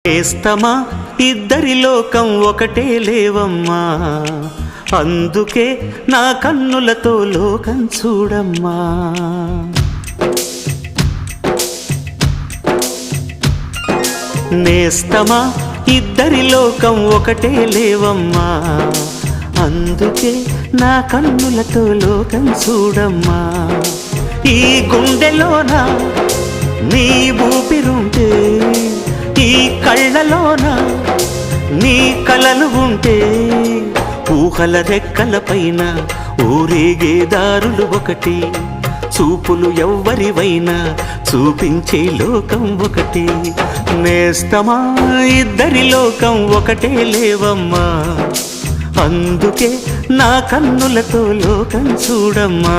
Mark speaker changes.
Speaker 1: నేస్తమా ఇద్దరి లోకం ఒకటే లేవమ్మా, అందుకే నా కన్నులతో లోకం చూడమ్మా. నేస్తమా ఇద్దరి లోకం ఒకటే లేవమ్మా, అందుకే నా కన్నులతో లోకం చూడమ్మా. ఈ గుండెలోన నీ ఊపిరుంటే, ఈ కళ్ళలోన నీ కలలు ఉంటే, ఊహల రెక్కల పైన ఊరేగే దారులు ఒకటి, చూపులు ఎవ్వరివైనా చూపించే లోకం ఒకటి. నేస్తమా ఇద్దరి లోకం ఒకటే లేవమ్మా, అందుకే నా కన్నులతో లోకం చూడమ్మా.